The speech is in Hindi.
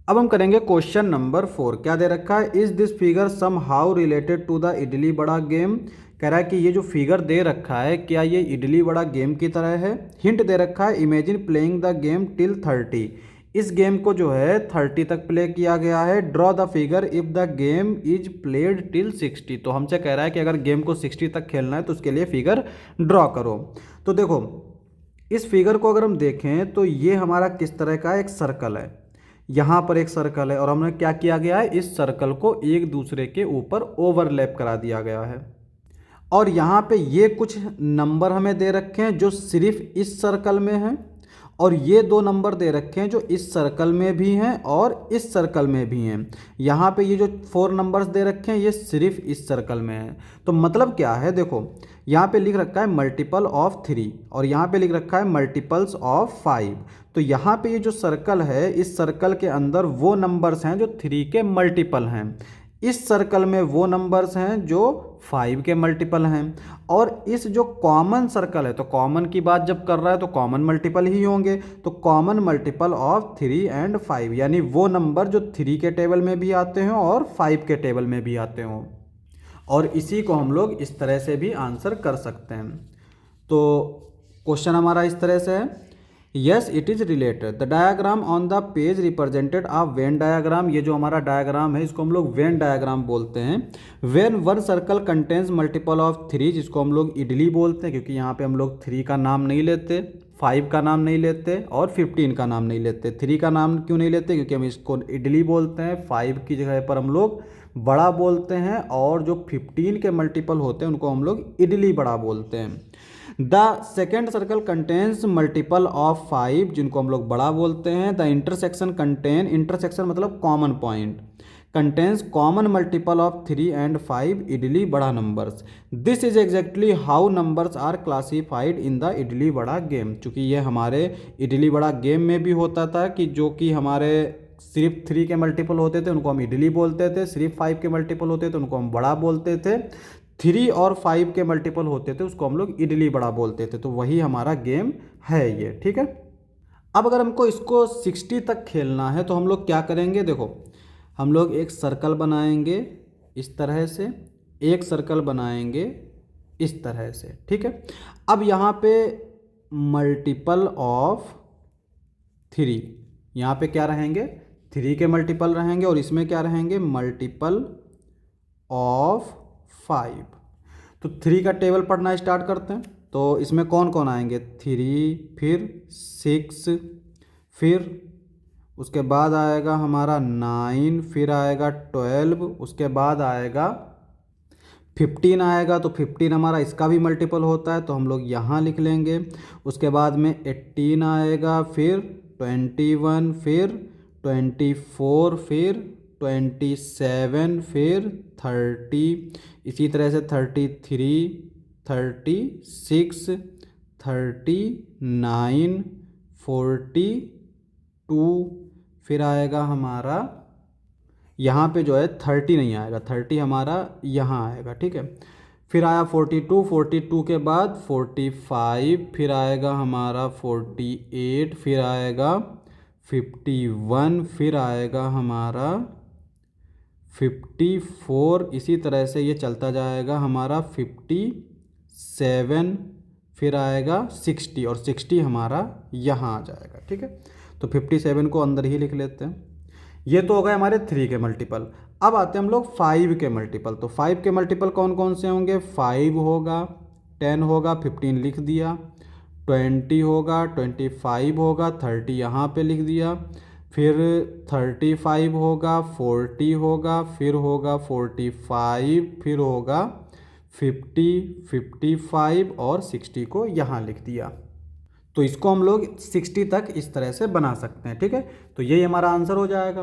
अब हम करेंगे क्वेश्चन नंबर 4। क्या दे रखा है, is this figure somehow related to the idli vada game. कह रहा है कि ये जो फिगर दे रखा है क्या ये इडली बड़ा गेम की तरह है। हिंट दे रखा है, imagine playing the game till 30। इस गेम को जो है 30 तक प्ले किया गया है। Draw the figure if the game is played till 60। तो हमसे कह रहा है कि अगर गेम को 60 तक खेलना है तो उसके लिए फिगर ड्रॉ करो। तो देखो इस फिगर को अगर हम देखें तो ये हमारा किस तरह का एक सर्कल है। यहाँ पर एक सर्कल है और हमने क्या किया गया है, इस सर्कल को एक दूसरे के ऊपर ओवरलैप करा दिया गया है। और यहाँ पे ये कुछ नंबर हमें दे रखे हैं जो सिर्फ इस सर्कल में हैं, और ये दो नंबर दे रखे हैं जो इस सर्कल में भी हैं और इस सर्कल में भी हैं। यहाँ पे ये जो 4 नंबर्स दे रखे हैं ये सिर्फ इस सर्कल में हैं। तो मतलब क्या है, देखो यहाँ पे लिख रखा है मल्टीपल ऑफ 3 और यहाँ पे लिख रखा है मल्टीपल्स ऑफ 5। तो यहाँ पे ये जो सर्कल है इस सर्कल के अंदर वो नंबर्स हैं जो 3 के मल्टीपल हैं, इस सर्कल में वो नंबर्स हैं जो 5 के मल्टीपल हैं, और इस जो कॉमन सर्कल है तो कॉमन की बात जब कर रहा है तो कॉमन मल्टीपल ही होंगे। तो कॉमन मल्टीपल ऑफ 3 एंड 5 यानी वो नंबर जो 3 के टेबल में भी आते हों और 5 के टेबल में भी आते हों। और इसी को हम लोग इस तरह से भी आंसर कर सकते हैं। तो क्वेश्चन हमारा इस तरह से है, yes it is related. The diagram on the page represented a Venn diagram. ये जो हमारा डायग्राम है इसको हम लोग वेन डायग्राम बोलते हैं। When one circle contains multiple of 3 जिसको हम लोग इडली बोलते हैं, क्योंकि यहाँ पे हम लोग 3 का नाम नहीं लेते, 5 का नाम नहीं लेते और 15 का नाम नहीं लेते। 3 का नाम क्यों नहीं लेते, क्योंकि हम इसको इडली बोलते हैं। 5 की जगह पर हम लोग बड़ा बोलते हैं, और जो 15 के मल्टीपल होते हैं उनको हम लोग इडली बड़ा बोलते हैं। The second circle contains multiple of 5 जिनको हम लोग बड़ा बोलते हैं। द इंटरसेक्शन कंटेन, इंटरसेक्शन मतलब common point, contains common multiple of 3 and 5 idli vada numbers. This is exactly how numbers are classified in the idli vada game. चूँकि ये हमारे इडली बड़ा गेम में भी होता था कि जो कि हमारे सिर्फ 3 के मल्टीपल होते थे उनको हम इडली बोलते थे, सिर्फ 5 के मल्टीपल होते थे उनको हम बड़ा बोलते थे, 3 और 5 के मल्टीपल होते थे उसको हम लोग इडली बड़ा बोलते थे। तो वही हमारा गेम है ये, ठीक है। अब अगर हमको इसको 60 तक खेलना है तो हम लोग क्या करेंगे, देखो हम लोग एक सर्कल बनाएंगे इस तरह से, एक सर्कल बनाएंगे इस तरह से, ठीक है। अब यहाँ पे मल्टीपल ऑफ 3, यहाँ पे क्या रहेंगे, 3 के मल्टीपल रहेंगे, और इसमें क्या रहेंगे, मल्टीपल ऑफ 5। तो 3 का टेबल पढ़ना स्टार्ट करते हैं। तो इसमें कौन कौन आएंगे, 3 फिर 6 फिर उसके बाद आएगा हमारा 9 फिर आएगा 12 उसके बाद आएगा 15 आएगा। तो 15 हमारा इसका भी मल्टीपल होता है तो हम लोग यहाँ लिख लेंगे। उसके बाद में 18 आएगा, फिर 21 फिर 24 फिर 27 फिर 30, इसी तरह से 33 36 39 42 फिर आएगा हमारा यहाँ पे जो है 30 नहीं आएगा, 30 हमारा यहाँ आएगा, ठीक है। फिर आया 42, 42 के बाद 45 फिर आएगा हमारा 48 फिर आएगा 51 फिर आएगा हमारा 54, इसी तरह से ये चलता जाएगा हमारा 57 फिर आएगा 60 और 60 हमारा यहाँ आ जाएगा, ठीक है। तो 57 को अंदर ही लिख लेते हैं। ये तो हो गए हमारे 3 के मल्टीपल। अब आते हैं हम लोग 5 के मल्टीपल। तो 5 के मल्टीपल कौन कौन से होंगे, 5 होगा, 10 होगा, 15 लिख दिया, 20 होगा, 25 होगा, 30 यहाँ पे लिख दिया, फिर 35 होगा, 40 होगा, फिर होगा 45, फिर होगा 50, 55 और 60 को यहाँ लिख दिया। तो इसको हम लोग 60 तक इस तरह से बना सकते हैं, ठीक है। तो यही हमारा आंसर हो जाएगा।